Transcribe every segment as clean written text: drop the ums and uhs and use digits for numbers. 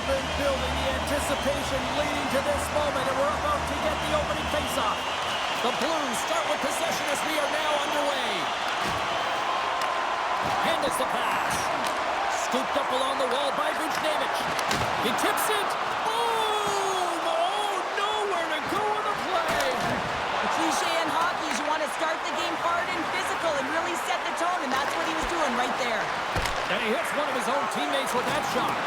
been building, the anticipation leading to this moment, and we're about to get the opening faceoff. The Blues start with possession as we are now underway. Handles the pass. Scooped up along the wall by Buchnevich. He tips it. Boom! Oh, nowhere to go on the play. The cliche in hockey is you want to start the game hard and physical and really set the tone, and that's what he was doing right there. And he hits one of his own teammates with that shot.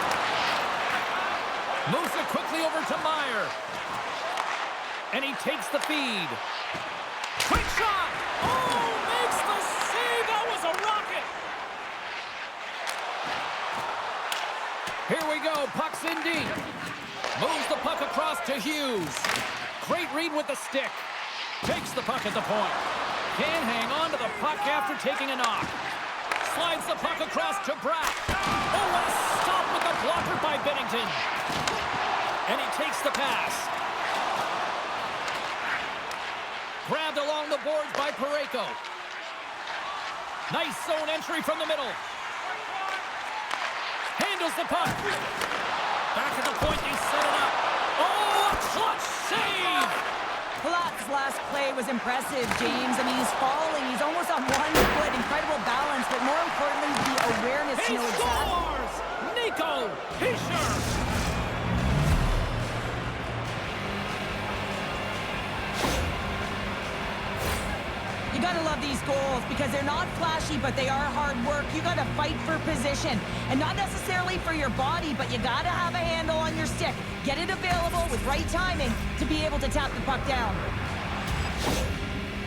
Moves it quickly over to Meyer. And he takes the feed. Quick shot! Oh, makes the save! That was a rocket! Here we go, puck's in deep. Moves the puck across to Hughes. Great read with the stick. Takes the puck at the point. Can't hang on to the puck after taking a knock. Slides the puck across to Bratt. Oh, what a stop with the blocker by Bennington. And he takes the pass. Grabbed along the boards by Parayko. Nice zone entry from the middle. Handles the puck. Back at the point, they set it up. Oh, a clutch save! Palat's last play was impressive, James. I mean, he's falling. He's almost on one foot. Incredible balance, but more importantly, the awareness to He know exactly. scores! Nico Hischier! You gotta love these goals because they're not flashy, but they are hard work. You gotta fight for position, and not necessarily for your body, but you gotta have a handle on your stick. Get it available with right timing to be able to tap the puck down.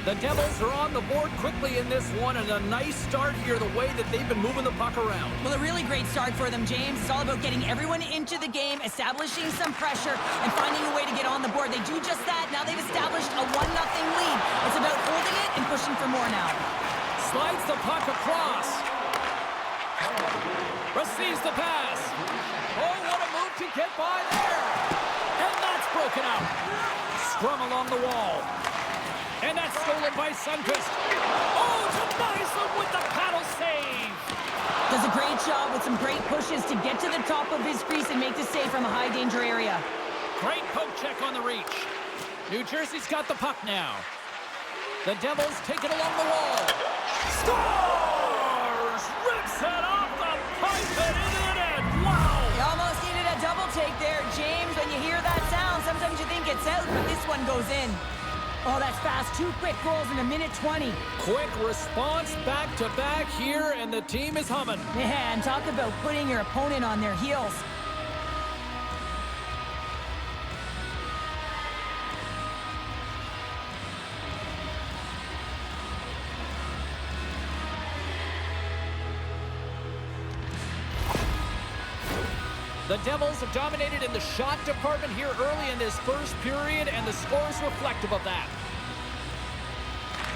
The Devils are on the board quickly in this one, and a nice start here the way that they've been moving the puck around. Well, a really great start for them, James. It's all about getting everyone into the game, establishing some pressure, and finding a way to get on the board. They do just that. Now they've established a 1-0 lead. It's about holding it and pushing for more now. Slides the puck across. Receives the pass. Oh, what a move to get by there. And that's broken out. Scrum along the wall. And that's stolen by Sundqvist. Oh, denies them with the paddle save. Does a great job with some great pushes to get to the top of his crease and make the save from a high-danger area. Great poke check on the reach. New Jersey's got the puck now. The Devils take it along the wall. Scores! Rips it off the pipe and into the net. Wow! You almost needed a double take there, James. When you hear that sound, sometimes you think it's out, but this one goes in. Oh, that's fast. 2 quick goals in a minute 20. Quick response back-to-back here, and the team is humming. Man, talk about putting your opponent on their heels. The Devils have dominated in the shot department here early in this first period, and the score is reflective of that.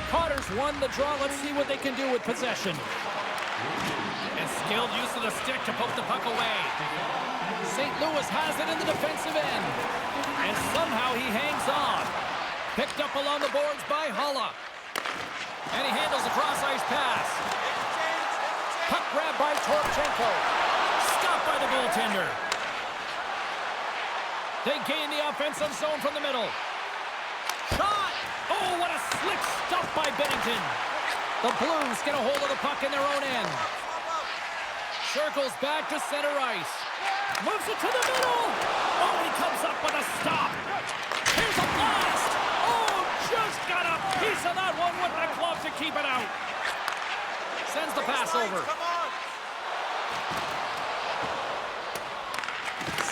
Cotter's won the draw. Let's see what they can do with possession. And skilled use of the stick to poke the puck away. St. Louis has it in the defensive end. And somehow he hangs on. Picked up along the boards by Halla. And he handles a cross-ice pass. Puck grab by Torchenko. Stopped by the goaltender. They gain the offensive zone from the middle. Shot! Oh, what a slick stop by Bennington. The Blues get a hold of the puck in their own end. Circles back to center ice. Moves it to the middle. Oh, he comes up with a stop. Here's a blast. Oh, just got a piece of that one with the glove to keep it out. Sends the pass over.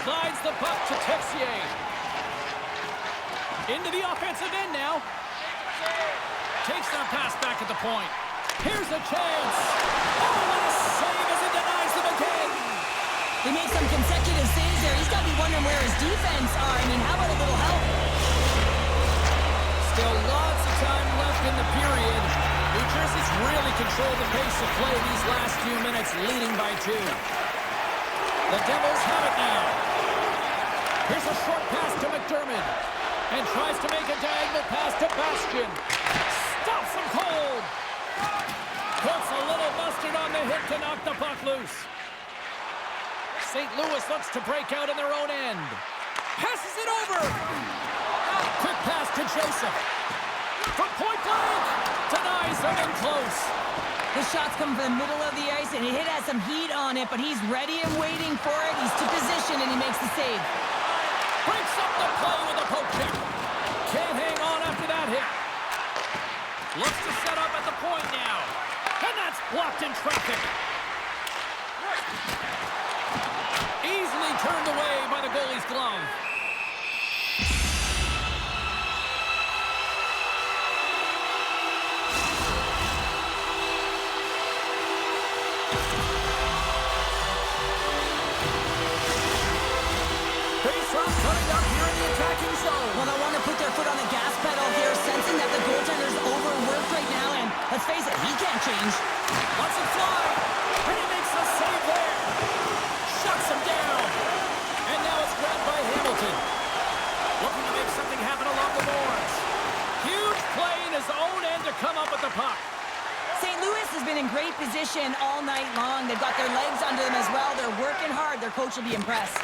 Slides the puck to Texier. Into the offensive end now. Takes that pass back at the point. Here's a chance. Oh, what a save as he denies them again. They made some consecutive saves there. He's got to be wondering where his defense are. I mean, how about a little help? Still lots of time left in the period. New Jersey's really controlled the pace of play these last few minutes, leading by 2. The Devils have it now. Here's a short pass to McDermott. And tries to make a diagonal pass to Bastian. Stops him cold. Puts a little mustard on the hit to knock the puck loose. St. Louis looks to break out in their own end. Passes it over. Quick pass to Joseph. From point blank. Denies them in close. The shot's coming from the middle of the ice, and it has some heat on it, but he's ready and waiting for it. He's to position, and he makes the save. Breaks up the play with a poke check. Can't hang on after that hit. Looks to set up at the point now. And that's blocked in traffic. Easily turned away by the goalie's glove. Face-off coming up here in the attacking zone. Well, they want to put their foot on the gas pedal here, sensing that the goaltender's overworked right now, and let's face it, he can't change. Lets it fly, and he makes the save there. Shuts him down. And now it's grabbed by Hamilton. Looking to make something happen along the boards. Huge play in his own end to come up with the puck. St. Louis has been in great position all night long. They've got their legs under them as well. They're working hard. Their coach will be impressed.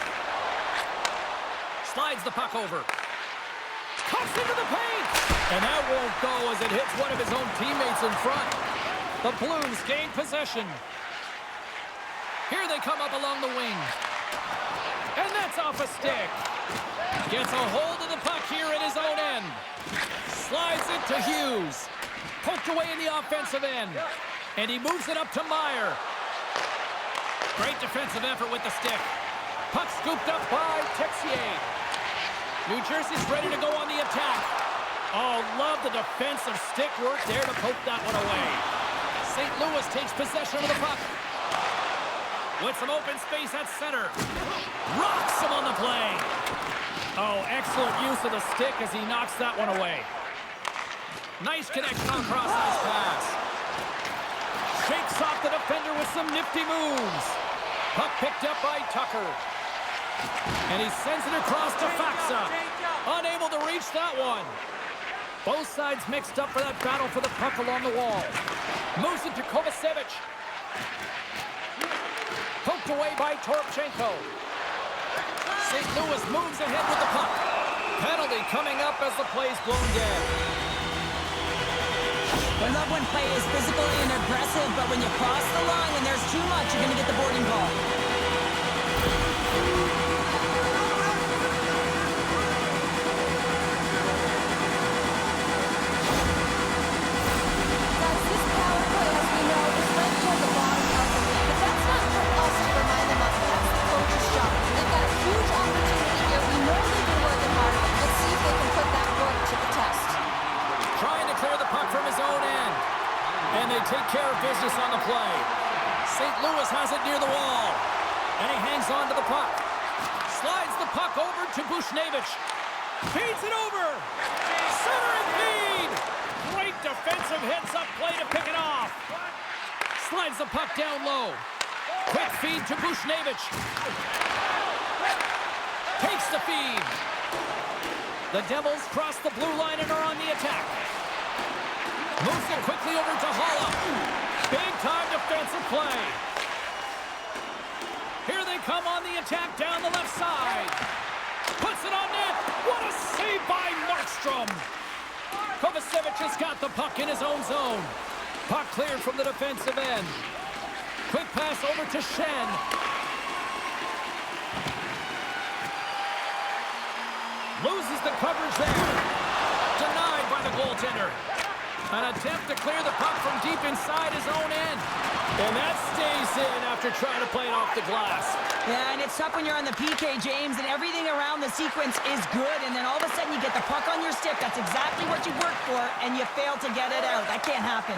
Slides the puck over. Cuts into the paint. And that won't go as it hits one of his own teammates in front. The Blues gain possession. Here they come up along the wing. And that's off a stick. Gets a hold of the puck here in his own end. Slides it to Hughes. Poked away in the offensive end. And he moves it up to Meyer. Great defensive effort with the stick. Puck scooped up by Texier. New Jersey's ready to go on the attack. Oh, love the defensive stick work there to poke that one away. St. Louis takes possession of the puck. With some open space at center. Rocks him on the play. Oh, excellent use of the stick as he knocks that one away. Nice connection on cross-ice pass. Shakes off the defender with some nifty moves. Puck picked up by Tucker. And he sends it across to Faxa. Unable to reach that one. Both sides mixed up for that battle for the puck along the wall. Moves it to Kovacevic. Poked away by Toropchenko. St. Louis moves ahead with the puck. Penalty coming up as the play's blown dead. I love when play is physical and aggressive, but when you cross the line and there's too much, you're going to get the boarding call. Guys, this power play, as we know, is right toward the bottom of the league, but that's not for us to remind them of. That's the coach's job. They've got a huge opportunity here. We know they've been working hard. Let's see if they can put that work to the test. Trying to clear the puck from his own end. And they take care of business on the play. St. Louis has it near the wall. And he hangs on to the puck. Slides the puck over to Bushnevich. Feeds it over. Centering feed. Great defensive heads-up play to pick it off. Slides the puck down low. Quick feed to Bushnevich. Takes the feed. The Devils cross the blue line and are on the attack. Moves it quickly over to Holla. Big-time defensive play. Here they come on the attack down the left side. Puts it on net. What a save by Markstrom. Kovacevic has got the puck in his own zone. Puck cleared from the defensive end. Quick pass over to Shen. Loses the coverage there. Denied by the goaltender. An attempt to clear the puck from deep inside his own end. And that stays in after trying to play it off the glass. Yeah, and it's tough when you're on the PK, James, and everything around the sequence is good, and then all of a sudden you get the puck on your stick. That's exactly what you worked for, and you fail to get it out. That can't happen.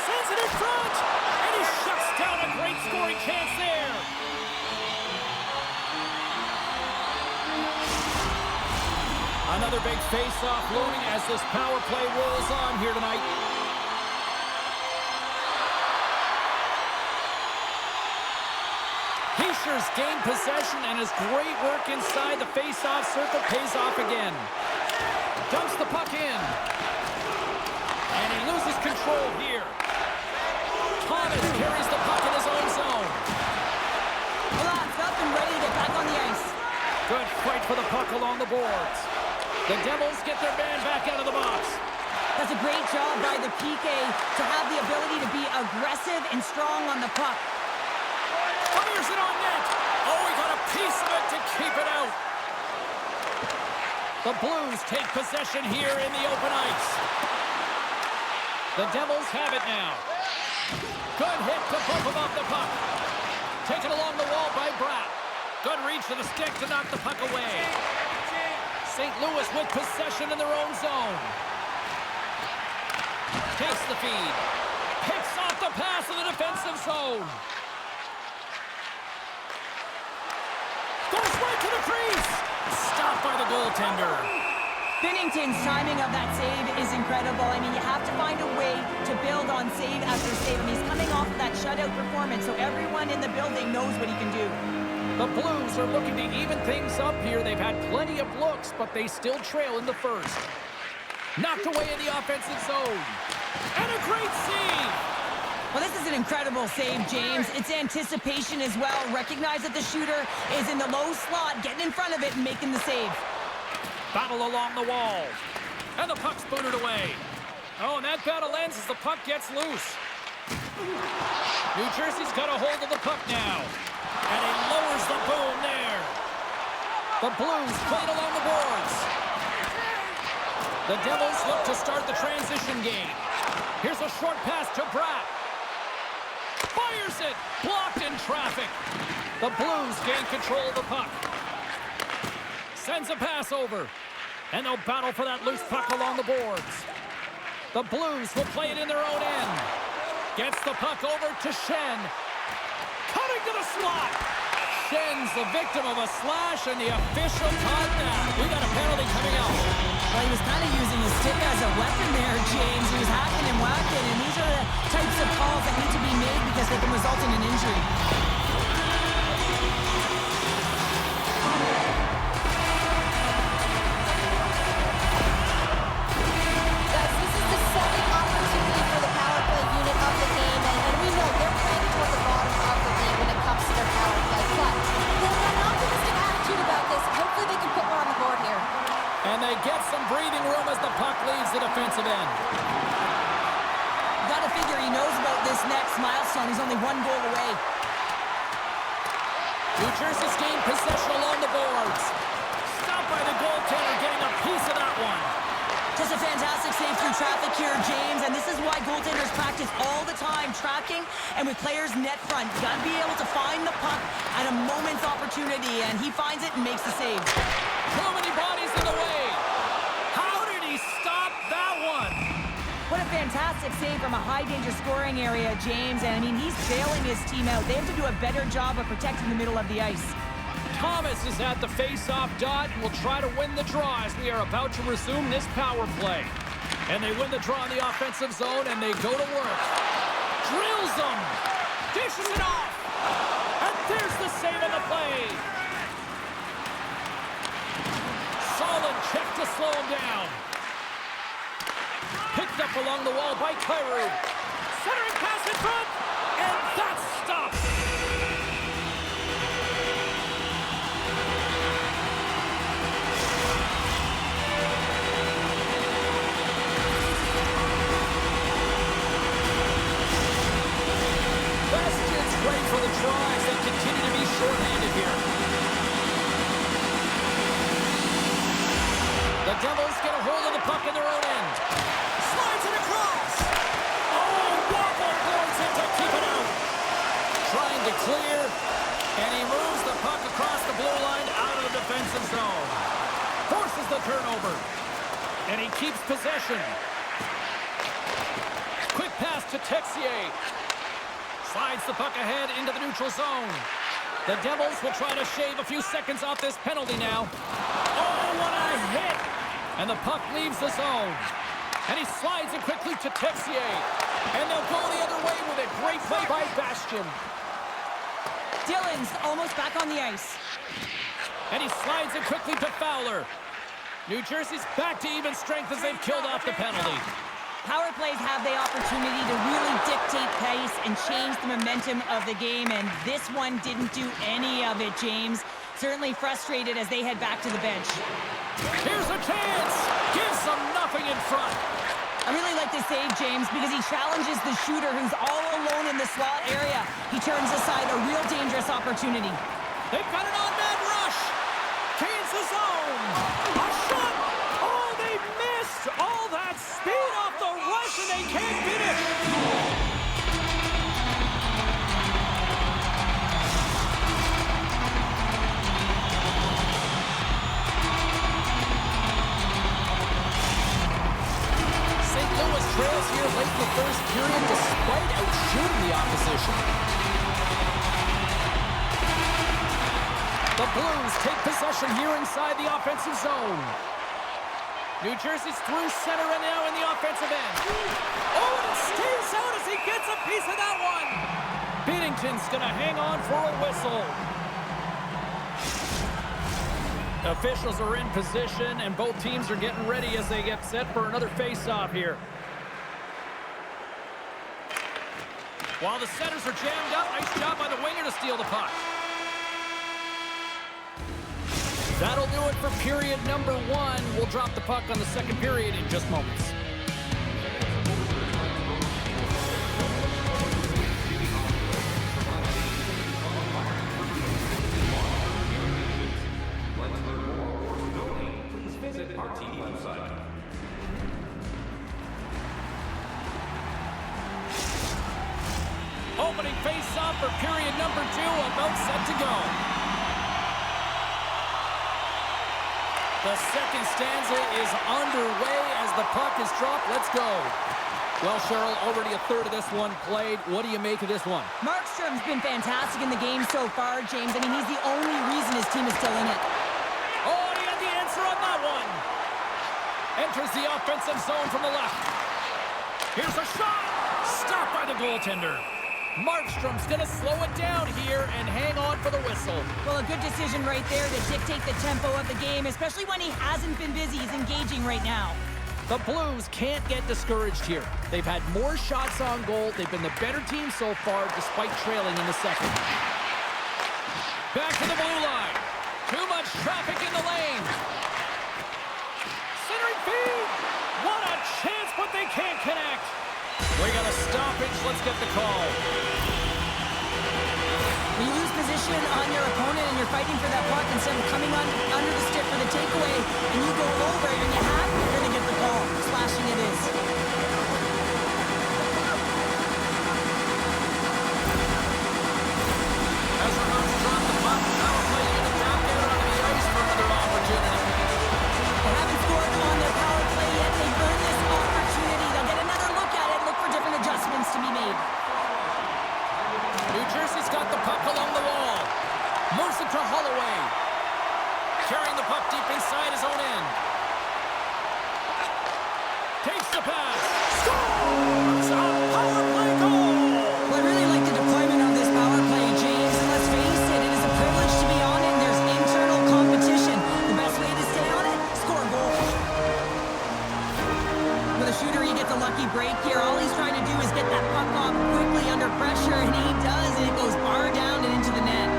Sends it in front, and he shuts down a great scoring chance there. Another big face-off looming as this power play rolls on here tonight. Heischer's gained possession, and his great work inside the face-off circle pays off again. Dumps the puck in. And he loses control here. Thomas carries the puck in his own zone. Well, it's nothing Good fight for the puck along the boards. The Devils get their man back out of the box. That's a great job by the PK to have the ability to be aggressive and strong on the puck. Fires it on net. Oh, he got a piece of it to keep it out. The Blues take possession here in the open ice. The Devils have it now. Good hit to bump him off the puck. Taken along the wall by Bratt. Good reach to the stick to knock the puck away. St. Louis with possession in their own zone. Takes the feed. Picks off the pass in the defensive zone. Goes right to the crease. Stopped by the goaltender. Binnington's timing of that save is incredible. I mean, you have to find a way to build on save after save. And he's coming off of that shutout performance, so everyone in the building knows what he can do. The Blues are looking to even things up here. They've had plenty of looks, but they still trail in the first. Knocked away in the offensive zone. And a great save! Well, this is an incredible save, James. It's anticipation as well. Recognize that the shooter is in the low slot, getting in front of it and making the save. Battle along the wall. And the puck's booted away. Oh, and that battle ends as the puck gets loose. New Jersey's got a hold of the puck now. And he lowers the boom there. The Blues played along the boards. The Devils look to start the transition game. Here's a short pass to Bratt. Fires it! Blocked in traffic. The Blues gain control of the puck. Sends a pass over. And they'll battle for that loose puck along the boards. The Blues will play it in their own end. Gets the puck over to Shen. Cutting to the slot. Shen's the victim of a slash, and the official caught that. We got a penalty coming up. Well, he was kind of using his stick as a weapon there, James. He was hacking and whacking, and these are the types of calls that need to be made because they can result in an injury. Guys, this is the second opportunity for the power play unit of the game, and we know they're playing toward the bottom of the league when it comes to their power play. But they've got an optimistic attitude about this. Hopefully they can put more on the board here. And they get some breathing room as the puck leaves the defensive end. Got to figure he knows about this next milestone. He's only one goal away. New Jersey's gained possession along the boards. Stopped by the goaltender, getting a piece of that one. Just a fantastic save through traffic here, James, and this is why goaltenders practice all the time, tracking and with players net front. You got to be able to find the puck at a moment's opportunity, and he finds it and makes the save. Too many bodies in the way. How did he stop that one? What a fantastic save from a high-danger scoring area, James, and I mean, he's bailing his team out. They have to do a better job of protecting the middle of the ice. Thomas is at the face-off dot and will try to win the draw as we are about to resume this power play. And they win the draw in the offensive zone, and they go to work. Drills them. Dishes it off. And there's the save of the play. Solid check to slow him down. Picked up along the wall by Kyrou. Centering pass in front. And that's stopped. Ready for the tries. They continue to be shorthanded here. The Devils get a hold of the puck in their own end. Slides it across. Oh, Wobble blows it to keep it out. Trying to clear, and he moves the puck across the blue line out of the defensive zone. Forces the turnover, and he keeps possession. Quick pass to Texier. Slides the puck ahead into the neutral zone. The Devils will try to shave a few seconds off this penalty now. Oh, what a hit! And the puck leaves the zone. And he slides it quickly to Texier. And they'll go the other way with it. Great play by Bastian. Dillon's almost back on the ice. And he slides it quickly to Fowler. New Jersey's back to even strength as they've killed off the penalty. Power plays have the opportunity to really dictate pace and change the momentum of the game, and this one didn't do any of it, James. Certainly frustrated as they head back to the bench. Here's a chance. Gives them nothing in front. I really like this save, James, because he challenges the shooter who's all alone in the slot area. He turns aside a real dangerous opportunity. They've got an on-man rush. Gains the zone. A shot. Oh, they missed. All that speed off the rush, and they can't finish. St. Louis trails here late in the first period despite outshooting the opposition. The Blues take possession here inside the offensive zone. New Jersey's through center and now in the offensive end. Oh, and it stays out as he gets a piece of that one. Binnington's going to hang on for a whistle. Officials are in position, and both teams are getting ready as they get set for another face-off here. While the centers are jammed up, nice job by the winger to steal the puck. That'll do it for period number 1. We'll drop the puck on the second period in just moments. Opening face-off for period number 2, about set to go. The second stanza is underway as the puck is dropped. Let's go. Well, Cheryl, already a third of this one played. What do you make of this one? Markstrom's been fantastic in the game so far, James. I mean, he's the only reason his team is still in it. Oh, he had the answer on that one. Enters the offensive zone from the left. Here's a shot. Stopped by the goaltender. Markstrom's going to slow it down here and hang on for the whistle. Well, a good decision right there to dictate the tempo of the game, especially when he hasn't been busy. He's engaging right now. The Blues can't get discouraged here. They've had more shots on goal. They've been the better team so far, despite trailing in the second. Back to the blue line. Too much traffic in the lane. Centering feed. What a chance, but they can't connect. We got a stoppage. Let's get the call. When you lose position on your opponent and you're fighting for that puck instead of coming under the stick for the takeaway, and you go over and you have, you're going to get the call. Slashing it is. As the Hawks drop the puck, power play unit back out onto the ice for another opportunity. They haven't scored on their power play yet. They've earned this opportunity. They'll get another look at it, look for different adjustments to be made. New Jersey's got the puck along the wall. Moves it to Holloway. Carrying the puck deep inside his own end. Takes the pass. Scores! A power play goal! Well, I really like the deployment of this power play, James. And let's face it, it is a privilege to be on it, and there's internal competition. The best way to stay on it, score a goal. With a shooter, he gets a lucky break here. All he's trying to do is get that puck off quickly under pressure, and he does, and it goes bar down and into the net.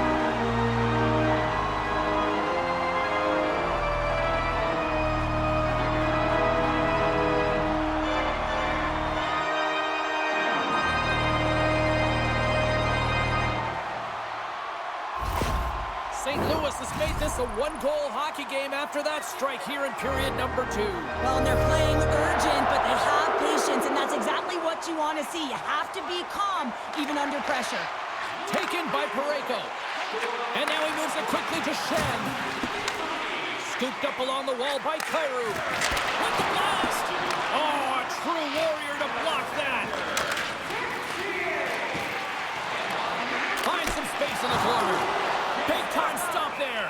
St. Louis has made this a one-goal hockey game after that strike here in period number 2. Well, and they're playing urgent, but they have patience, and that's exactly what you want to see. You have to be calm, even under pressure. Taken by Parayko. And now he moves it quickly to Shen. Scooped up along the wall by Kyrou. With the blast! Oh, a true warrior to block that. Finds some space in the corner. Big time stop there.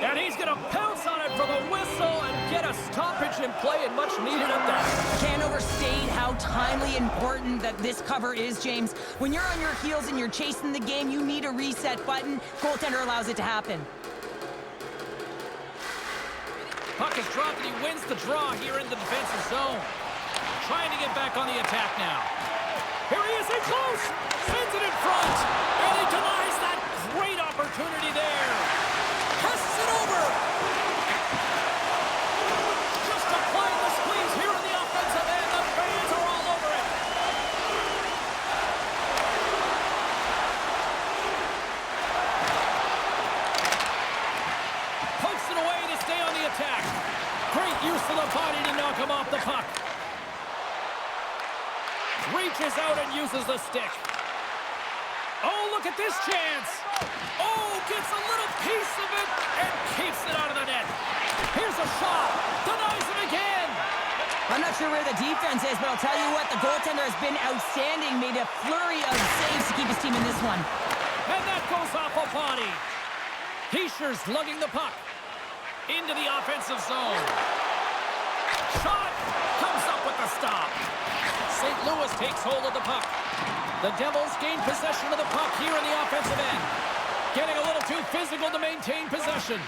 And he's going to pounce on it for the whistle and get a stoppage in play, and much needed at that. Can't overstate how timely important that this cover is, James. When you're on your heels and you're chasing the game, you need a reset button. Goaltender allows it to happen. Puck is dropped and he wins the draw here in the defensive zone. Trying to get back on the attack now. Here he is in close. Sends it in front. And he denies that great opportunity there. use of the body to knock him off the puck. Reaches out and uses the stick. Oh, look at this chance. Oh, gets a little piece of it and keeps it out of the net. Here's a shot. Denies him again. I'm not sure where the defense is, but I'll tell you what, the goaltender has been outstanding. Made a flurry of saves to keep his team in this one. And that goes off a body. Heischer's lugging the puck into the offensive zone. Shot comes up with the stop. St. Louis takes hold of the puck. The Devils gain possession of the puck here in the offensive end. Getting a little too physical to maintain possession.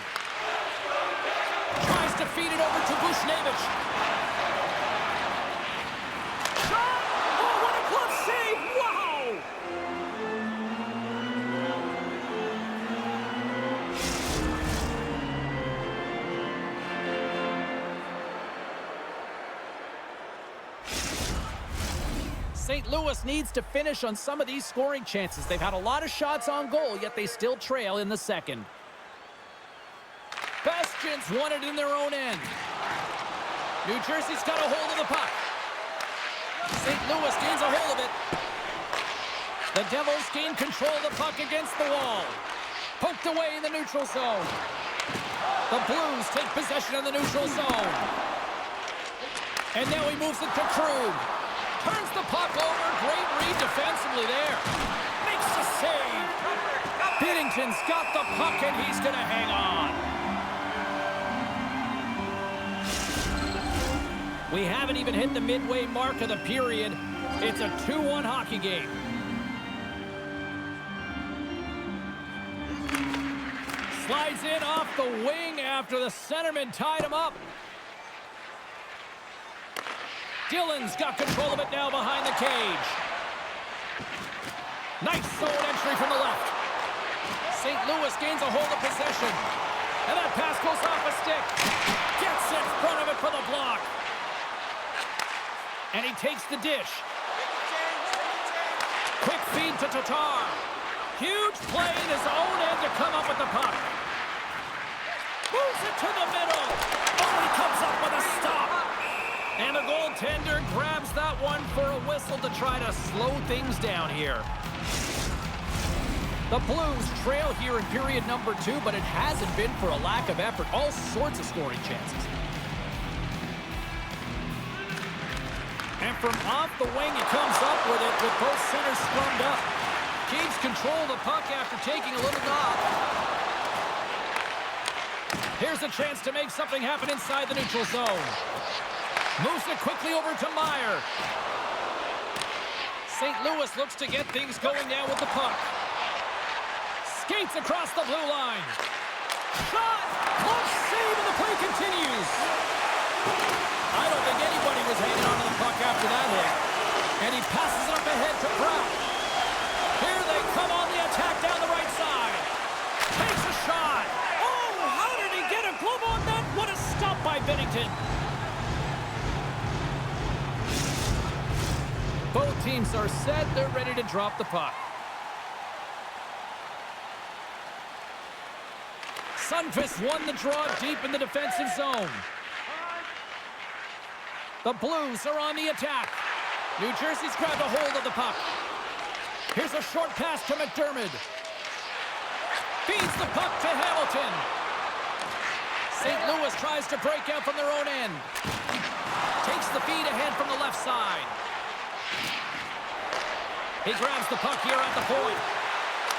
Tries to feed it over to Bushnevich. Shot! Oh, what a glove save! Wow! St. Louis needs to finish on some of these scoring chances. They've had a lot of shots on goal, yet they still trail in the second. Bastions won it in their own end. New Jersey's got a hold of the puck. St. Louis gains a hold of it. The Devils gain control of the puck against the wall. Poked away in the neutral zone. The Blues take possession of the neutral zone. And now he moves it to Krug. Turns the puck over. Great read defensively there. Makes the save. Binnington's got the puck and he's going to hang on. We haven't even hit the midway mark of the period. It's a 2-1 hockey game. Slides in off the wing after the centerman tied him up. Dillon's got control of it now behind the cage. Nice zone entry from the left. St. Louis gains a hold of possession. And that pass goes off a stick. Gets in front of it for the block. And he takes the dish. Quick feed to Tatar. Huge play in his own end to come up with the puck. Moves it to the middle. Oh, he comes up with a stop. And the goaltender grabs that one for a whistle to try to slow things down here. The Blues trail here in period number 2, but it hasn't been for a lack of effort. All sorts of scoring chances. And from off the wing, he comes up with it with both centers scrummed up. Keeps control of the puck after taking a little knock. Here's a chance to make something happen inside the neutral zone. Moves it quickly over to Meyer. St. Louis looks to get things going now with the puck. Skates across the blue line. Shot! Close save, and the play continues. I don't think anybody was hanging on to the puck after that hit. And he passes it up ahead to Brown. Here they come on the attack down the right side. Takes a shot. Oh, how did he get a glove on that? What a stop by Binnington. Both teams are set. They're ready to drop the puck. Sundqvist won the draw deep in the defensive zone. The Blues are on the attack. New Jersey's grabbed a hold of the puck. Here's a short pass to McDermott. Feeds the puck to Hamilton. St. Louis tries to break out from their own end. Takes the feed ahead from the left side. He grabs the puck here at the point.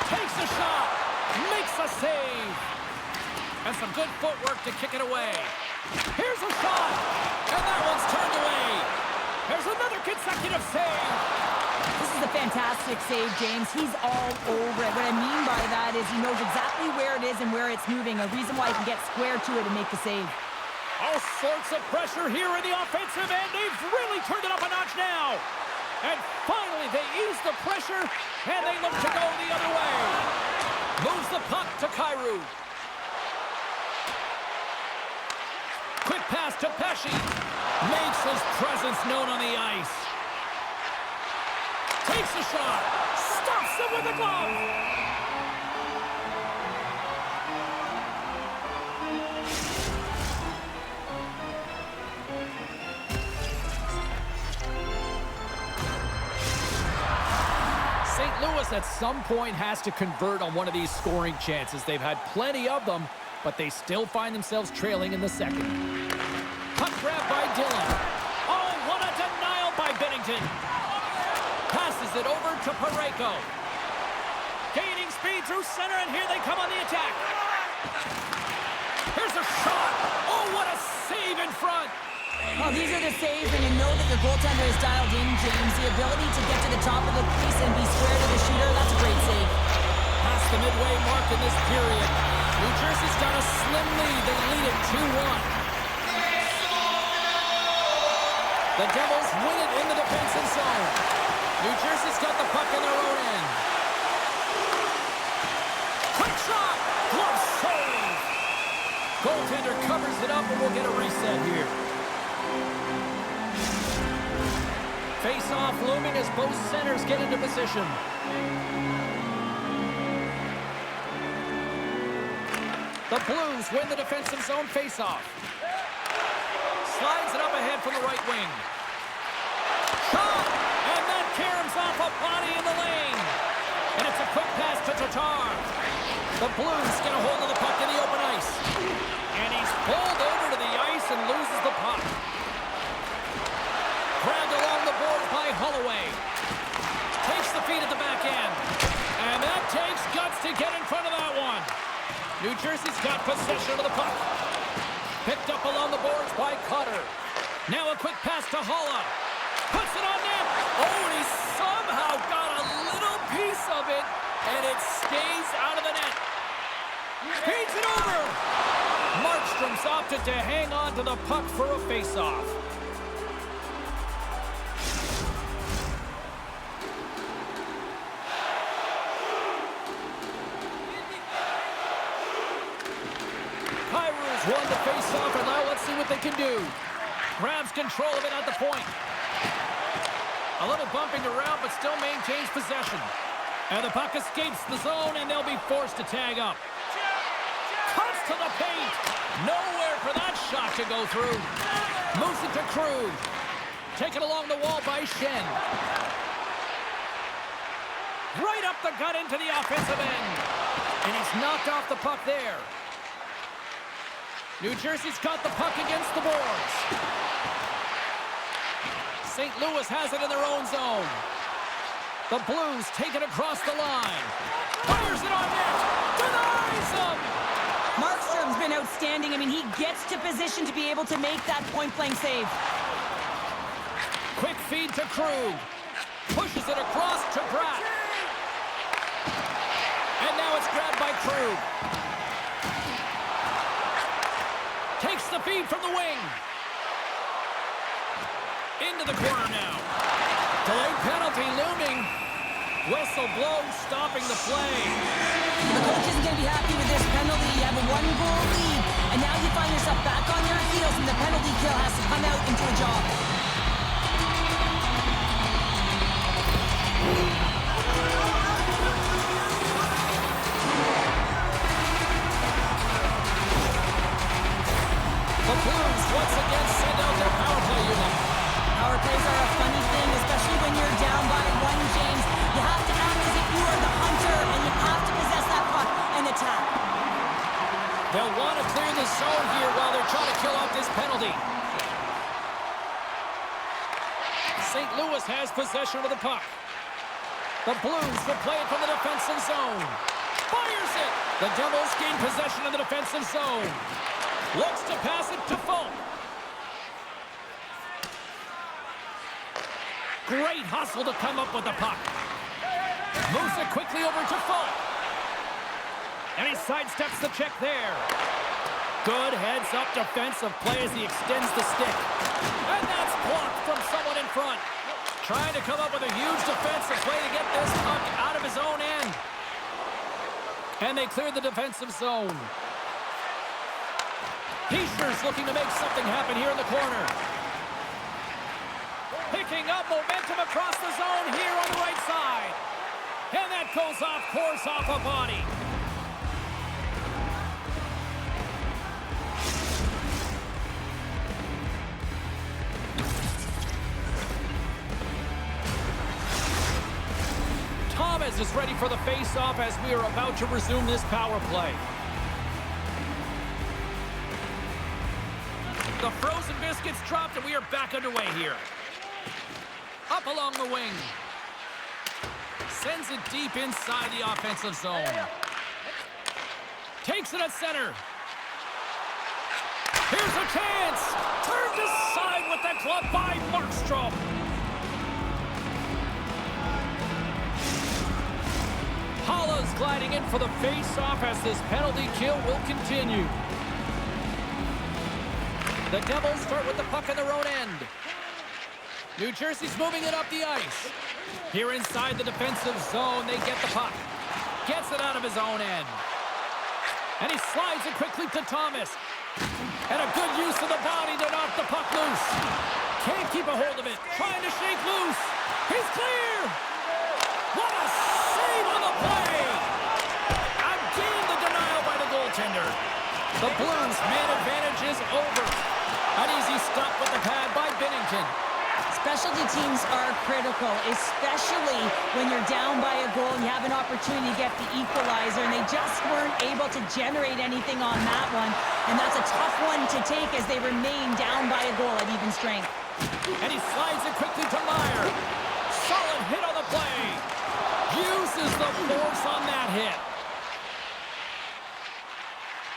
Takes a shot. Makes a save. And some good footwork to kick it away. Here's a shot. And that one's turned away. There's another consecutive save. This is a fantastic save, James. He's all over it. What I mean by that is he knows exactly where it is and where it's moving. A reason why he can get square to it and make the save. All sorts of pressure here in the offensive end. They've really turned it up a notch now. And finally, they ease the pressure, and they look to go the other way. Moves the puck to Kyrou. Quick pass to Pesci. Makes his presence known on the ice. Takes a shot. Stops him with a glove. Lewis at some point has to convert on one of these scoring chances. They've had plenty of them, but they still find themselves trailing in the second. Puck grab by Dillon. Oh, what a denial by Bennington. Passes it over to Parayko. Gaining speed through center, and here they come on the attack. Here's a shot. Oh, what a save in front. Well, these are the saves when you know that your goaltender is dialed in, James. The ability to get to the top of the crease and be square to the shooter, that's a great save. Past the midway mark in this period. New Jersey's got a slim lead. They lead it 2-1. The Devils win it in the defensive zone. New Jersey's got the puck in their own end. Quick shot! Glove save! Goaltender covers it up, and we'll get a reset here. Face-off looming as both centers get into position. The Blues win the defensive zone face-off. Slides it up ahead from the right wing. Shot! And that caroms off a body in the lane. And it's a quick pass to Tatar. The Blues get a hold of the puck in the open ice. And he's pulled over to the ice and loses the puck. Grabbed along the boards by Holloway. Takes the feed at the back end. And that takes guts to get in front of that one. New Jersey's got possession of the puck. Picked up along the boards by Cutter. Now a quick pass to Holla. Puts it on net. Oh, and he somehow got a little piece of it, and it stays out of the net. Feeds it over. Markstrom's opted to hang on to the puck for a face-off. Won the face-off, and now let's see what they can do. Grabs control of it at the point. A little bumping around, but still maintains possession. And the puck escapes the zone, and they'll be forced to tag up. Cuts to the paint. Nowhere for that shot to go through. Moves it to Krug. Taken along the wall by Shen. Right up the gut into the offensive end. And he's knocked off the puck there. New Jersey's got the puck against the boards. St. Louis has it in their own zone. The Blues take it across the line. Fires it on net. Denies them. Markstrom's been outstanding. I mean, he gets to position to be able to make that point-blank save. Quick feed to Krug. Pushes it across to Pratt. And now it's grabbed by Krug. Takes the feed from the wing. Into the corner now. Delayed penalty looming. Whistle blows, stopping the play. The coach isn't going to be happy with this penalty. You have a one-goal lead, and now you find yourself back on your heels, and the penalty kill has to come out into a job. The Blues once again send out their power play unit. Power plays are a funny thing, especially when you're down by one, James. You have to act as if you are the hunter, and you have to possess that puck and attack. They'll want to clear the zone here while they're trying to kill off this penalty. St. Louis has possession of the puck. The Blues will play it from the defensive zone. Fires it! The Devils gain possession of the defensive zone. Looks to pass it to Falk. Great hustle to come up with the puck. Moves it quickly over to Falk. And he sidesteps the check there. Good heads-up defensive play as he extends the stick. And that's blocked from someone in front. Trying to come up with a huge defensive play to get this puck out of his own end. And they clear the defensive zone. Heischer's looking to make something happen here in the corner. Picking up momentum across the zone here on the right side. And that goes off course off a body. Gomez is ready for the face-off as we are about to resume this power play. The frozen biscuits dropped, and we are back underway here. Up along the wing. Sends it deep inside the offensive zone. Takes it at center. Here's a chance. Turned aside with the glove by Markstrom. Hollow's gliding in for the face-off as this penalty kill will continue. The Devils start with the puck in their own end. New Jersey's moving it up the ice. Here inside the defensive zone, they get the puck. Gets it out of his own end. And he slides it quickly to Thomas. And a good use of the body to knock the puck loose. Can't keep a hold of it. Trying to shake loose. He's clear. What a save on the play. Again, the denial by the goaltender. The Blues' man advantage is over. An easy stop with the pad by Binnington. Specialty teams are critical, especially when you're down by a goal and you have an opportunity to get the equalizer, and they just weren't able to generate anything on that one. And that's a tough one to take as they remain down by a goal at even strength. And he slides it quickly to Meyer. Solid hit on the play. Uses the force on that hit.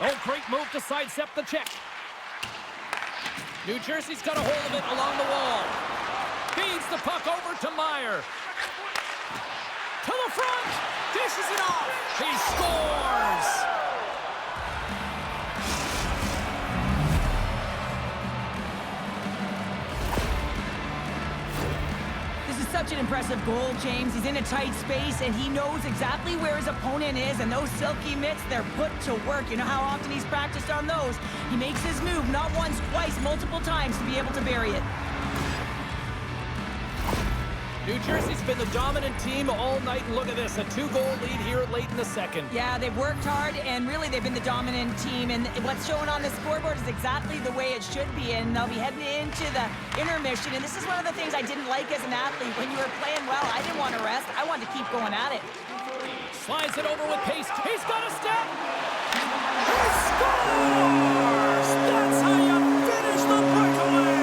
Oh, great move to sidestep the check. New Jersey's got a hold of it along the wall. Feeds the puck over to Meyer. To the front. Dishes it off. He scores. This is such an impressive goal, James. He's in a tight space, and he knows exactly where his opponent is, and those silky mitts, they're put to work. You know how often he's practiced on those. He makes his move not once, twice, multiple times to be able to bury it. New Jersey's been the dominant team all night, and look at this, a 2-goal lead here late in the second. Yeah, they've worked hard, and really they've been the dominant team, and what's shown on the scoreboard is exactly the way it should be, and they'll be heading into the intermission, and this is one of the things I didn't like as an athlete. When you were playing well, I didn't want to rest. I wanted to keep going at it. Slides it over with pace. He's got a step. He scores! That's how you finish the breakaway!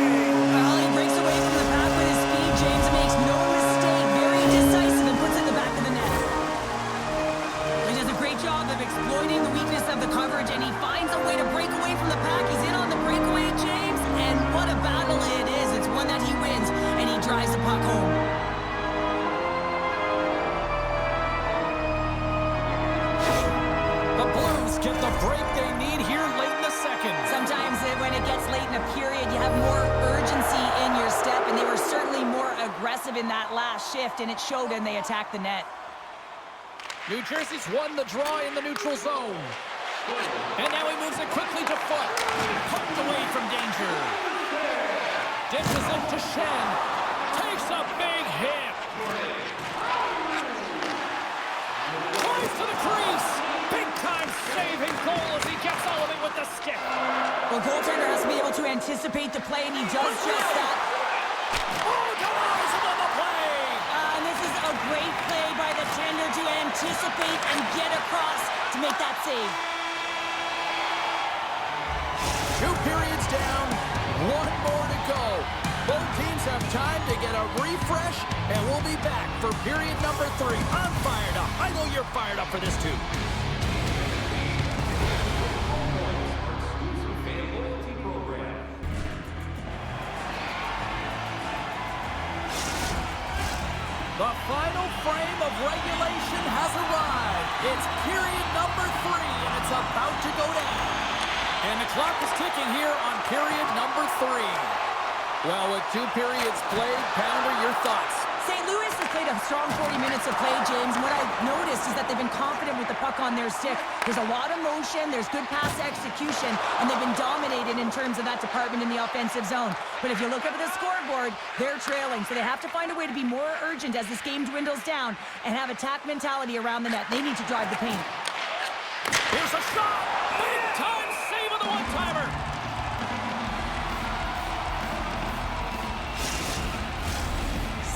Well, he breaks away from the pack with his speed, James, and makes no mistake. Very decisive and puts it in the back of the net. He does a great job of exploiting the weakness of the coverage, and he finds a way to break away from the pack. He's in on the breakaway, James, and what a battle it is. It's one that he wins, and he drives the puck home. The Blues get the break they need here late in the second. Sometimes when it gets late in a period, you have more urgency in your step, and they were certainly more aggressive in that last shift, and it showed, and they attacked the net. New Jersey's won the draw in the neutral zone. And now he moves it quickly to Foot. Poked away from danger. Dishes it to Shen. Takes a big hit. Tries to the crease. Big-time saving goal as he gets all of it with the stick. Well, goaltender has to be able to anticipate the play, and he does just that. Oh, denies him on the play. And this is a great play by the tender to anticipate and get across to make that save. 2 periods down, 1 more to go. Both teams have time to get a refresh, and we'll be back for period number 3. I'm fired up. I know you're fired up for this too. The final frame of regulation has arrived. It's period number 3, and it's about to go down. And the clock is ticking here on period number 3. Well, with 2 periods played, Pounder, your thoughts? St. Louis has played a strong 40 minutes of play, James, and what I've noticed is that they've been confident with the puck on their stick. There's a lot of motion, there's good pass execution, and they've been dominated in terms of that department in the offensive zone. But if you look up at the scoreboard, they're trailing, so they have to find a way to be more urgent as this game dwindles down and have attack mentality around the net. They need to drive the paint. Here's a shot! Big-time save on the one-timer!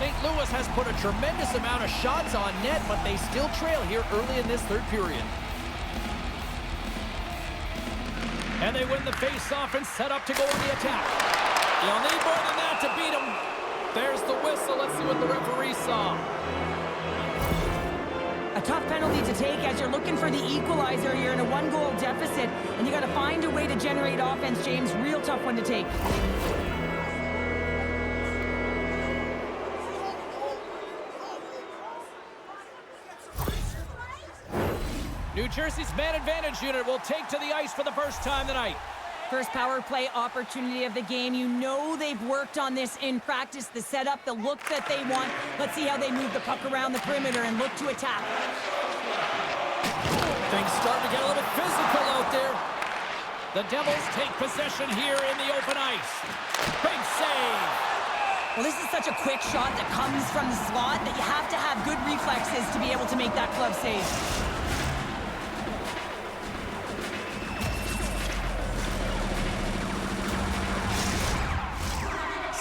St. St. Louis has put a tremendous amount of shots on net, but they still trail here early in this third period. And they win the face-off and set up to go on the attack. You'll need more than that to beat them. There's the whistle. Let's see what the referee saw. A tough penalty to take as you're looking for the equalizer. You're in a one-goal deficit, and you got to find a way to generate offense, James. Real tough one to take. New Jersey's man advantage unit will take to the ice for the first time tonight. First power play opportunity of the game. You know they've worked on this in practice. The setup, the look that they want. Let's see how they move the puck around the perimeter and look to attack. Things starting to get a little physical out there. The Devils take possession here in the open ice. Big save. Well, this is such a quick shot that comes from the slot that you have to have good reflexes to be able to make that glove save.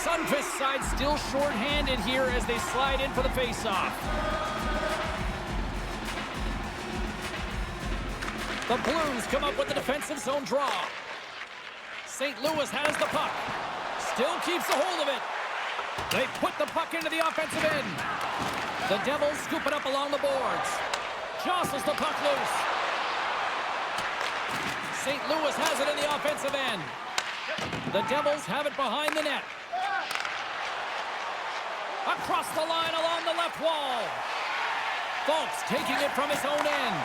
Sunfist side still short-handed here as they slide in for the face-off. The Blues come up with the defensive zone draw. St. Louis has the puck. Still keeps a hold of it. They put the puck into the offensive end. The Devils scoop it up along the boards. Jostles the puck loose. St. Louis has it in the offensive end. The Devils have it behind the net. Across the line along the left wall. Folks taking it from his own end.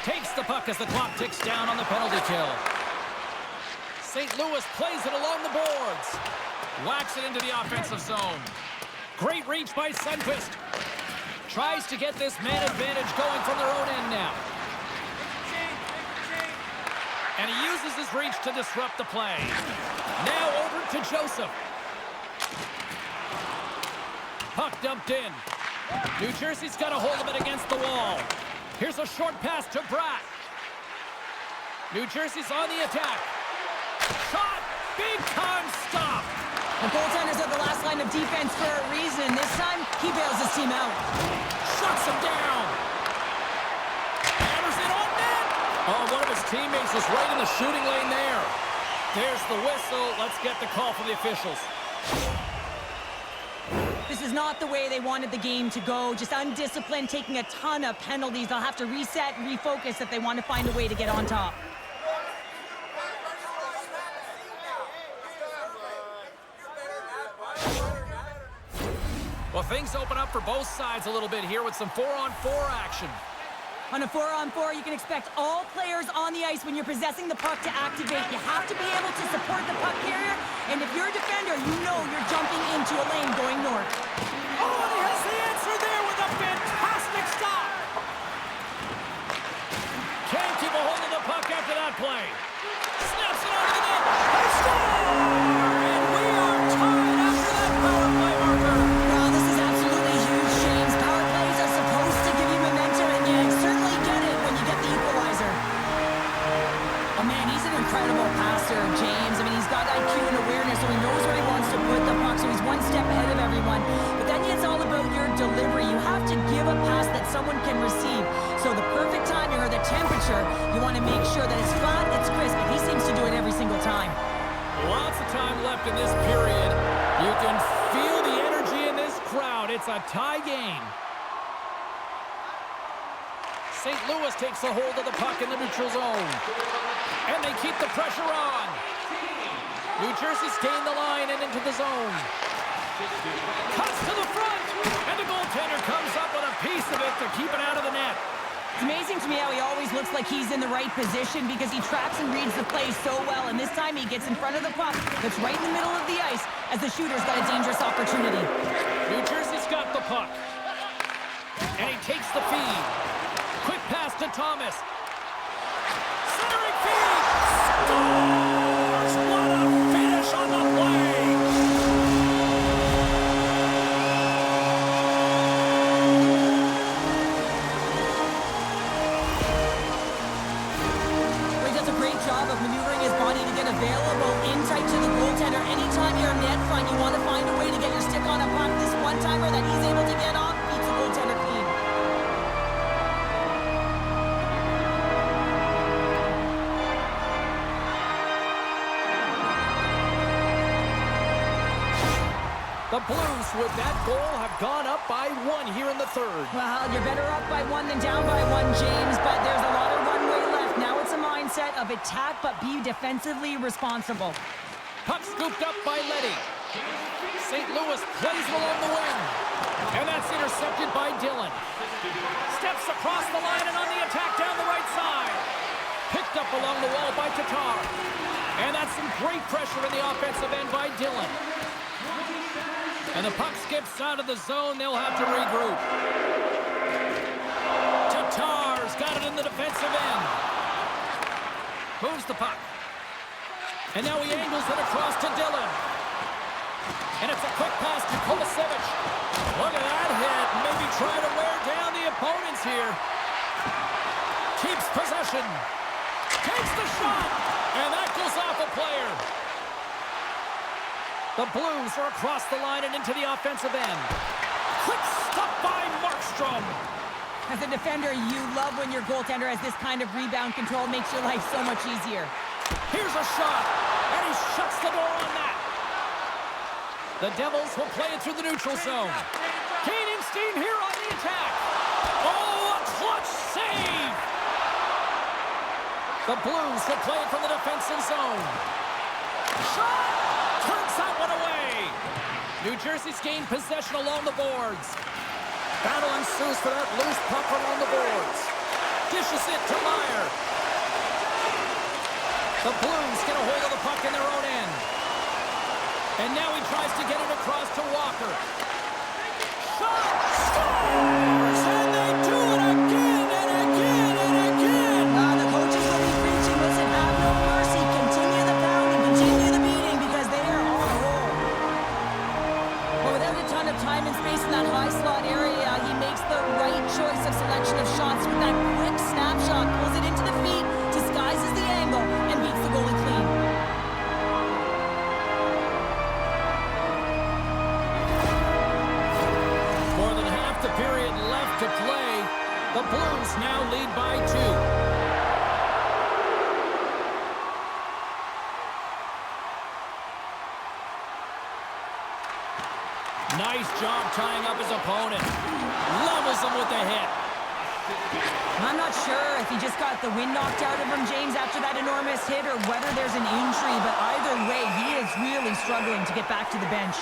Takes the puck as the clock ticks down on the penalty kill. St. Louis plays it along the boards. Whacks it into the offensive zone. Great reach by Sundqvist. Tries to get this man advantage going from their own end now. And he uses his reach to disrupt the play. Now over to Joseph. Puck dumped in. New Jersey's got a hold of it against the wall. Here's a short pass to Bratt. New Jersey's on the attack. Shot! Big time stop! The goaltenders are the last line of defense for a reason. This time, he bails his team out. Shuts him down. Hammers it on net. Oh, one of his teammates is right in the shooting lane there. There's the whistle. Let's get the call from the officials. This is not the way they wanted the game to go. Just undisciplined, taking a ton of penalties. They'll have to reset and refocus if they want to find a way to get on top. Well, things open up for both sides a little bit here with some 4-on-4 action. On a 4-on-4, you can expect all players on the ice when you're possessing the puck to activate. You have to be able to support the puck carrier, and if you're a defender, you know you're jumping into a lane going north. Oh, and he has the answer there with a fantastic stop. Can't keep a hold of the puck after that play. Snaps it over the net. They score! And we are tied after that power play marker. Well, this is absolutely huge, James. Power plays are supposed to give you momentum, and you certainly get it when you get the equalizer. Oh, man, he's an incredible passer, James. I mean, he's got IQ and awareness, so he knows where he wants to put the puck, so he's one step ahead of everyone. But then it's all about your delivery. You have to give a pass that someone can receive. So the perfect timing or the temperature, you want to make sure that it's flat, it's crisp, and he seems to do it every single time. Lots of time left in this period. You can feel the energy in this crowd. It's a tie game. St. Louis takes a hold of the puck in the neutral zone. And they keep the pressure on. New Jersey's gained the line and into the zone. Cuts to the front. And the goaltender comes up with a piece of it to keep it out of the net. It's amazing to me how he always looks like he's in the right position because he tracks and reads the play so well. And this time he gets in front of the puck that's right in the middle of the ice as the shooter's got a dangerous opportunity. New Jersey's got the puck. And he takes the feed. Quick pass to Thomas. Centering feed. Scores! What a finish on the play! He does a great job of maneuvering his body to get available in tight to the goaltender. Anytime you're net front. You want to find a way to get your stick on a puck. This one-timer that he's able to get off beats the goaltender clean. The Blues, with that goal, have gone up by 1 here in the third. Well, you're better up by 1 than down by 1, James, but there's a lot of runway left. Now it's a mindset of attack, but be defensively responsible. Puck scooped up by Leddy. St. Louis plays it along the wing. And that's intercepted by Dillon. Steps across the line and on the attack down the right side. Picked up along the wall by Tatar. And that's some great pressure in the offensive end by Dillon. And the puck skips out of the zone. They'll have to regroup. Tatar's got it in the defensive end. Moves the puck. And now he angles it across to Dillon. And it's a quick pass to Kovacevic. Look at that hit. Maybe try to wear down the opponents here. Keeps possession. Takes the shot. And that goes off a player. The Blues are across the line and into the offensive end. Quick stop by Markstrom. As a defender, you love when your goaltender has this kind of rebound control. Makes your life so much easier. Here's a shot, and he shuts the door on that. The Devils will play it through the neutral zone. Gaining steam here on the attack. Oh, a clutch save. The Blues will play it from the defensive zone. Shot! Turns that one away. New Jersey's gained possession along the boards. Battle ensues for that loose puck along the boards. Dishes it to Meyer. The Blues get a hold of the puck in their own end. And now he tries to get it across to Walker. Shot! Scores! And they do it again and again and again. The coaches will be preaching, listen, have no mercy. Continue the pounding, continue the beating, because they are on a roll. But without a ton of time and space in that high slot area, he makes the right choice of selection of shots with that quick snapshot, pulls it into the feet, disguises the angle, and beats the goalie clean. More than half the period left to play. The Blues now lead by 2. Nice job tying up his opponent. Levels him with the hit. I'm not sure if he just got the wind knocked out of him, James, after that enormous hit, or whether there's an injury, but either way, he is really struggling to get back to the bench.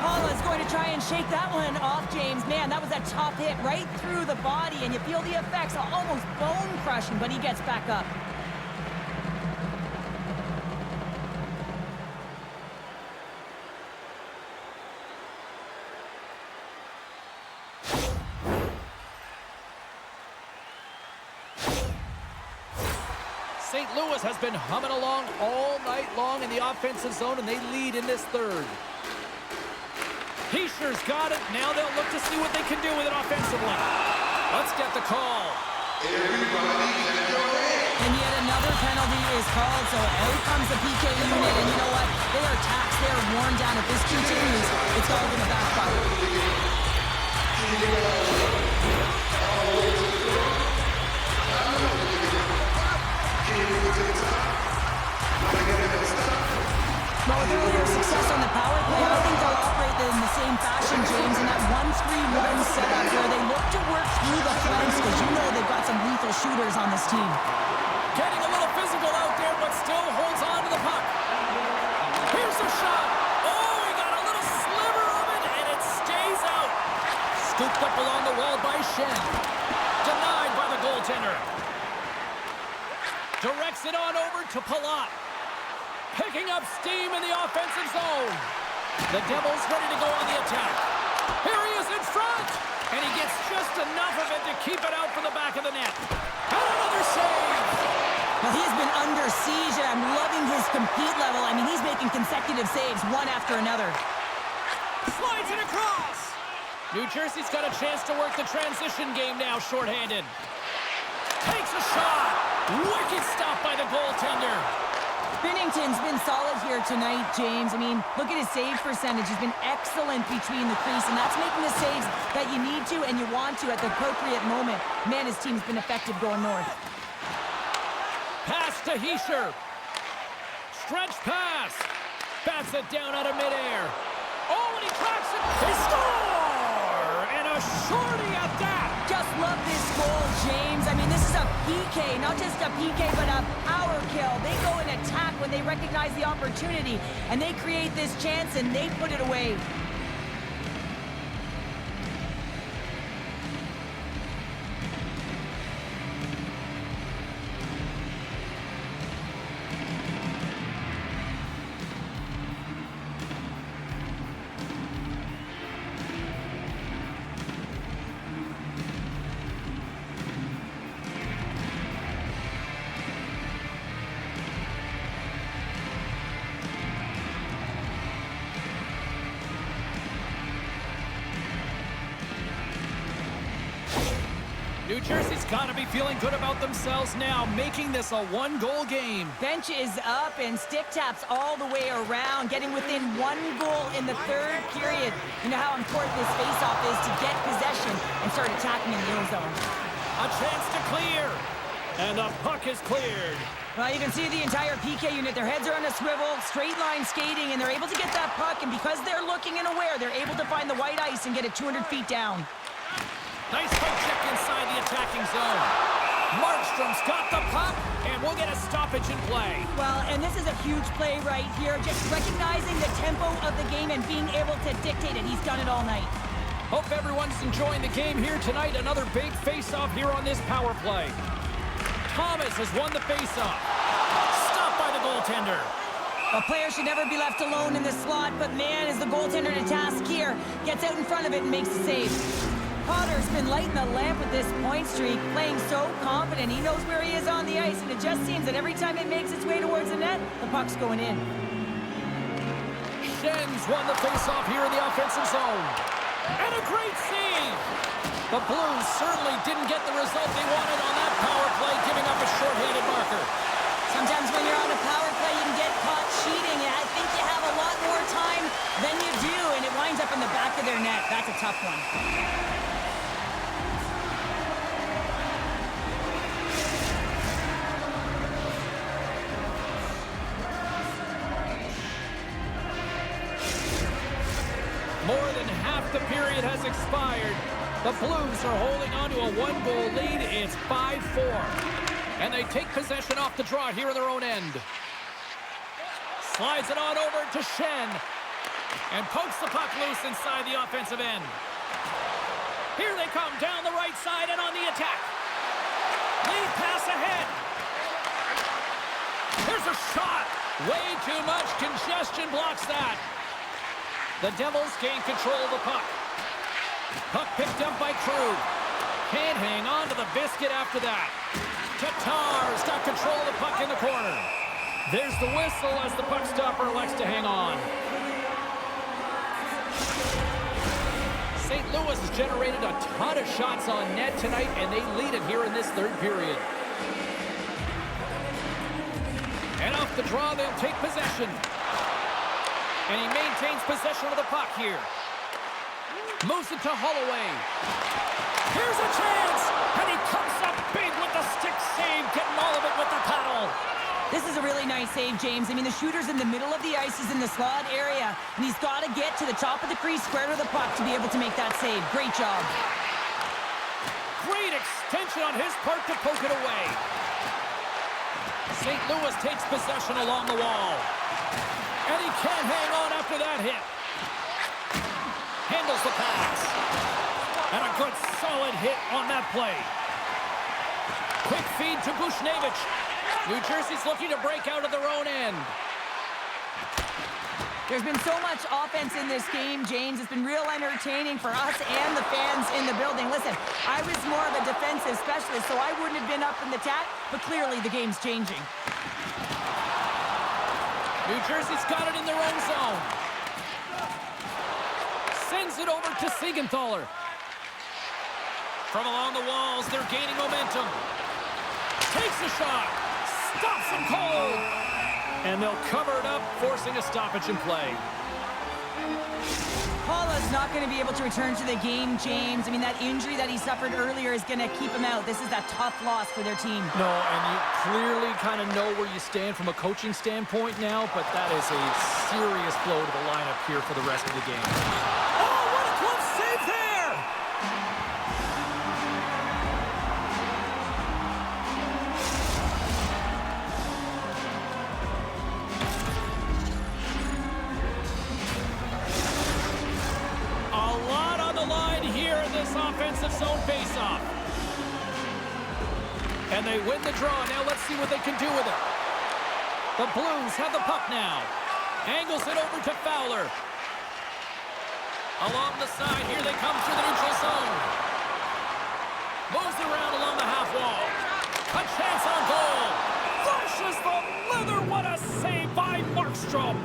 Paula's going to try and shake that one off, James. Man, that was a top hit right through the body, and you feel the effects, almost bone-crushing, but he gets back up. St. Louis has been humming along all night long in the offensive zone, and they lead in this third. Heischer's got it. Now they'll look to see what they can do with it offensively. Let's get the call. And yet another penalty is called, so out comes the PK unit, and you know what? They are taxed. They are worn down. If this continues, it's all going to backfire. Well, with earlier success on the power play, I think they'll operate in the same fashion, James, in that 1-3-1 setup where they look to work through the flanks, because you know they've got some lethal shooters on this team. Getting a little physical out there, but still holds on to the puck. Here's a shot. Oh, he got a little sliver of it, and it stays out. Scooped up along the wall by Shen. Denied by the goaltender. Directs it on over to Palat. Picking up steam in the offensive zone. The Devils ready to go on the attack. Here he is in front. And he gets just enough of it to keep it out for the back of the net. And another save. Well, he's been under siege, and I'm loving his compete level. I mean, he's making consecutive saves, one after another. Slides it across. New Jersey's got a chance to work the transition game now, shorthanded. Takes a shot. Wicked stop by the goaltender. Binnington's been solid here tonight, James. I mean, look at his save percentage. He's been excellent between the crease, and that's making the saves that you need to and you want to at the appropriate moment. Man, his team's been effective going north. Pass to Hischier. Stretch pass. Bats it down out of midair. Oh, and he tracks it. They score! And a shorty at that. Just love this goal, James. I mean, this is a PK, not just a PK, but a power kill. They go and attack when they recognize the opportunity, and they create this chance, and they put it away. New Jersey's got to be feeling good about themselves now, making this a one-goal game. Bench is up and stick taps all the way around, getting within 1 goal in the third period. You know how important this faceoff is to get possession and start attacking in the own zone. A chance to clear. And the puck is cleared. Well, you can see the entire PK unit. Their heads are on a swivel, straight line skating, and they're able to get that puck. And because they're looking and aware, they're able to find the white ice and get it 200 feet down. Nice poke check inside the attacking zone. Markstrom's got the puck, and we'll get a stoppage in play. Well, and this is a huge play right here. Just recognizing the tempo of the game and being able to dictate it. He's done it all night. Hope everyone's enjoying the game here tonight. Another big face-off here on this power play. Thomas has won the face-off. Stopped by the goaltender. A player should never be left alone in the slot, but man, is the goaltender to task here. Gets out in front of it and makes the save. Potter's been lighting the lamp with this point streak, playing so confident. He knows where he is on the ice, and it just seems that every time it makes its way towards the net, the puck's going in. Schen's won the faceoff here in the offensive zone. And a great save! The Blues certainly didn't get the result they wanted on that power play, giving up a short-handed marker. Sometimes when you're on a power play, you can get caught cheating, and I think you have a lot more time than you do, and it winds up in the back of their net. That's a tough one. More than half the period has expired. The Blues are holding on to a 1-goal lead. It's 5-4. And they take possession off the draw here in their own end. Slides it on over to Schenn. And pokes the puck loose inside the offensive end. Here they come down the right side and on the attack. Lead pass ahead. There's a shot. Way too much congestion blocks that. The Devils gain control of the puck. Puck picked up by Krug. Can't hang on to the biscuit after that. Tatar's got control of the puck in the corner. There's the whistle as the puck stopper elects to hang on. St. Louis has generated a ton of shots on net tonight, and they lead it here in this third period. And off the draw, they'll take possession. And he maintains possession of the puck here. Moves it to Holloway. Here's a chance! And he comes up big with the stick save, getting all of it with the paddle. This is a really nice save, James. I mean, the shooter's in the middle of the ice. He's in the slot area, and he's got to get to the top of the crease, square to the puck to be able to make that save. Great job. Great extension on his part to poke it away. St. Louis takes possession along the wall. And he can't hang on after that hit. Handles the pass. And a good solid hit on that play. Quick feed to Bushnevich. New Jersey's looking to break out of their own end. There's been so much offense in this game, James. It's been real entertaining for us and the fans in the building. Listen, I was more of a defensive specialist, so I wouldn't have been up in the attack, but clearly the game's changing. New Jersey's got it in their own zone. Sends it over to Siegenthaler. From along the walls, they're gaining momentum. Takes a shot. Stops him cold. And they'll cover it up, forcing a stoppage in play. Paula's not going to be able to return to the game, James. I mean, that injury that he suffered earlier is going to keep him out. This is a tough loss for their team. No, and you clearly kind of know where you stand from a coaching standpoint now, but that is a serious blow to the lineup here for the rest of the game. Oh, what a glove save there! Offensive zone faceoff. And they win the draw. Now let's see what they can do with it. The Blues have the puck now. Angles it over to Fowler. Along the side, here they come through the neutral zone. Moves it around along the half wall. A chance on goal. Flushes the leather. What a save by Markstrom.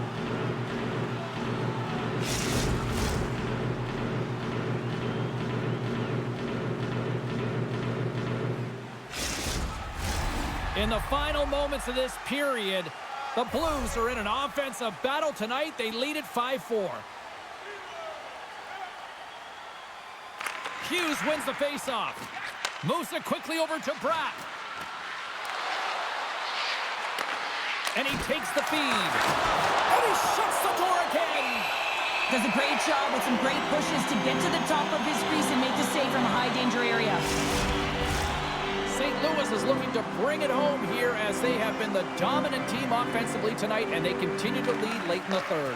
In the final moments of this period, the Blues are in an offensive battle tonight. They lead it 5-4. Hughes wins the faceoff. Moves it quickly over to Bratt. And he takes the feed. And he shuts the door again. Does a great job with some great pushes to get to the top of his crease and make the save from a high-danger area. St. Louis is looking to bring it home here as they have been the dominant team offensively tonight, and they continue to lead late in the third.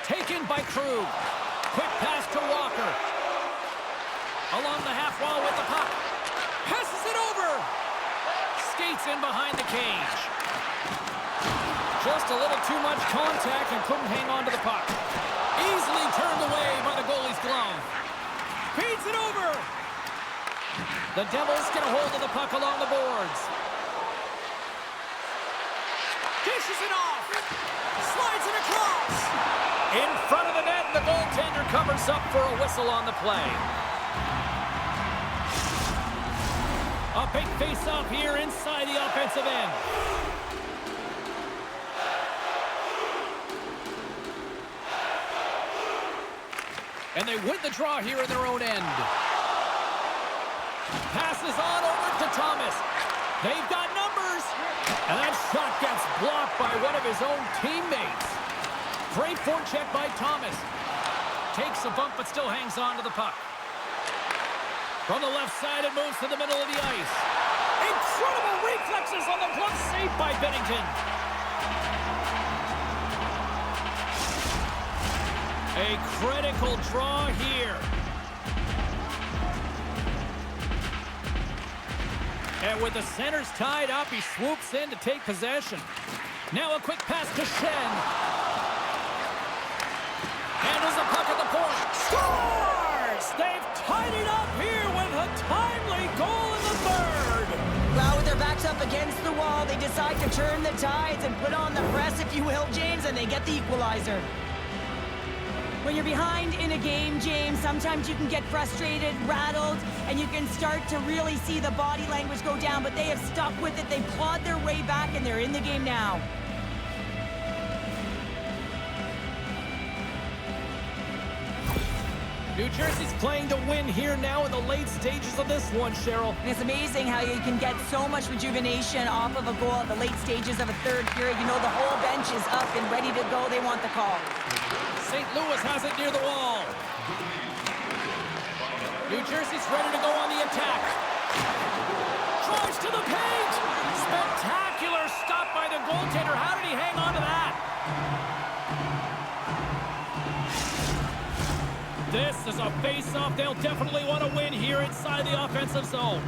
Taken by Krug. Quick pass to Walker. Along the half wall with the puck. Passes it over. Skates in behind the cage. Just a little too much contact and couldn't hang on to the puck. Easily turned away by the goalie's glove. Feeds it over. The Devils get a hold of the puck along the boards. Dishes it off. Slides it across. In front of the net, the goaltender covers up for a whistle on the play. A big face-off here inside the offensive end. And they win the draw here in their own end. Passes on over to Thomas. They've got numbers. And that shot gets blocked by one of his own teammates. Great forecheck by Thomas. Takes a bump but still hangs on to the puck. From the left side, it moves to the middle of the ice. Incredible reflexes on the glove save by Bennington. A critical draw here. And with the centers tied up, he swoops in to take possession. Now a quick pass to Shen. Handles the puck at the point. Scores! They've tied it up here with a timely goal in the third. Well, with their backs up against the wall, they decide to turn the tides and put on the press, if you will, James, and they get the equalizer. When you're behind in a game, James, sometimes you can get frustrated, rattled, and you can start to really see the body language go down, but they have stuck with it. They've clawed their way back, and they're in the game now. New Jersey's playing to win here now in the late stages of this one, Cheryl. And it's amazing how you can get so much rejuvenation off of a goal at the late stages of a third period. You know, the whole bench is up and ready to go. They want the call. St. Louis has it near the wall. New Jersey's ready to go on the attack. Drives to the paint. Spectacular stop by the goaltender. How did he hang on to that? This is a face-off they'll definitely want to win here inside the offensive zone.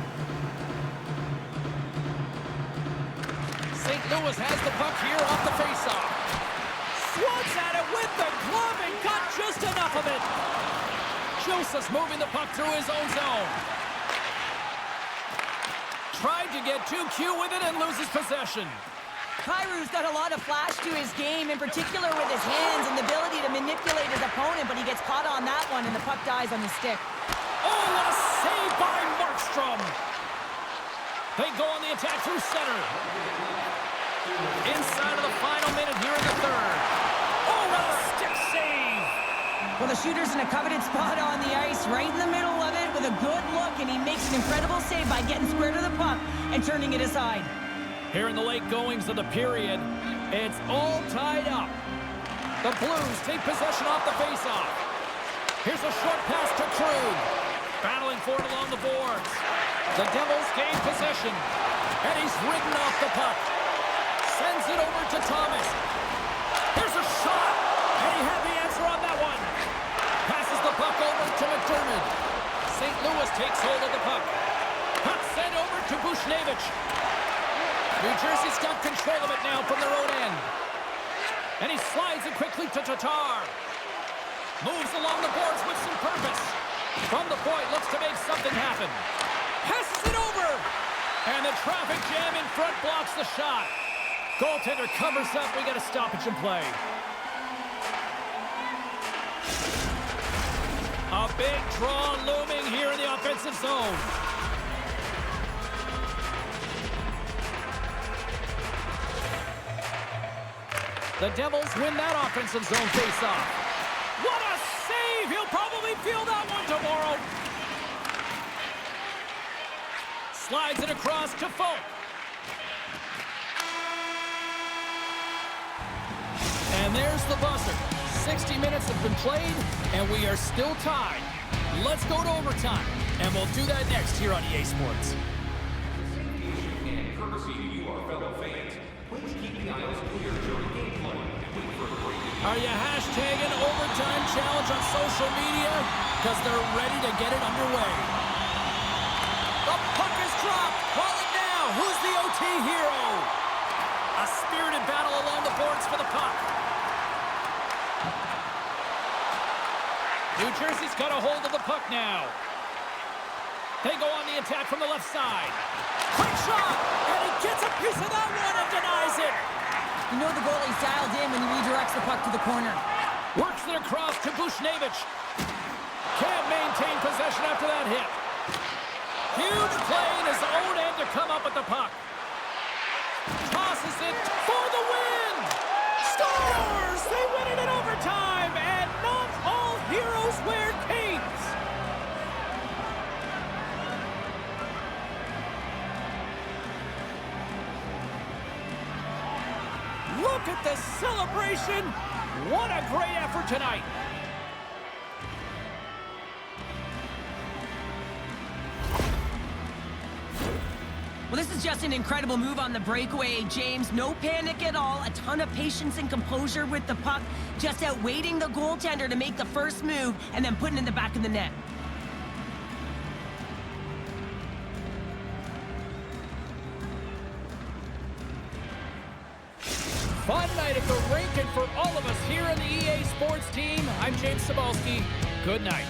St. Louis has the puck here off the face-off. Swats at it with the glove and got just enough of it. Joseph's moving the puck through his own zone. Tried to get too cute with it and loses possession. Kairu's got a lot of flash to his game, in particular with his hands and the ability to manipulate his opponent, but he gets caught on that one and the puck dies on the stick. Oh, what a save by Markstrom. They go on the attack through center. Inside of the final minute here in the third. Oh, what a stiff save! Well, the shooter's in a coveted spot on the ice, right in the middle of it with a good look, and he makes an incredible save by getting square to the puck and turning it aside. Here in the late goings of the period, it's all tied up. The Blues take possession off the faceoff. Here's a short pass to Krug. Battling for it along the boards. The Devils gain possession. And he's ridden off the puck. Sends it over to Thomas. Here's a shot. And he had the answer on that one. Passes the puck over to McDermott. St. Louis takes hold of the puck. Puck sent over to Buchnevich. New Jersey's got control of it now from their own end. And he slides it quickly to Tatar. Moves along the boards with some purpose. From the point, looks to make something happen. Passes it over. And the traffic jam in front blocks the shot. Goaltender covers up. We got a stoppage in play. A big draw looming here in the offensive zone. The Devils win that offensive zone faceoff. What a save! He'll probably feel that one tomorrow. Slides it across to Folk. And there's the buzzer. 60 minutes have been played, and we are still tied. Let's go to overtime, and we'll do that next here on EA Sports. And courtesy to you, our fellow fans, please keep the aisles clear during gameplay and wait for a break. Are you hashtagging overtime challenge on social media? Because they're ready to get it underway. The puck is dropped. Call it now. Who's the OT hero? A spirited battle along the boards for the puck. New Jersey's got a hold of the puck now. They go on the attack from the left side. Quick shot, and he gets a piece of that one and denies it. You know the goalie's dialed in when he redirects the puck to the corner. Works it across to Buchnevich. Can't maintain possession after that hit. Huge play in his own end to come up with the puck. Tosses it for the win. Scores! They win it in overtime, and not all heroes wear capes. Look at the celebration. What a great effort tonight. Well, this is just an incredible move on the breakaway, James. No panic at all. A ton of patience and composure with the puck. Just out waiting the goaltender to make the first move and then putting it in the back of the net. Fun night at the rink, and for all of us here in the EA Sports team, I'm James Cebulski. Good night.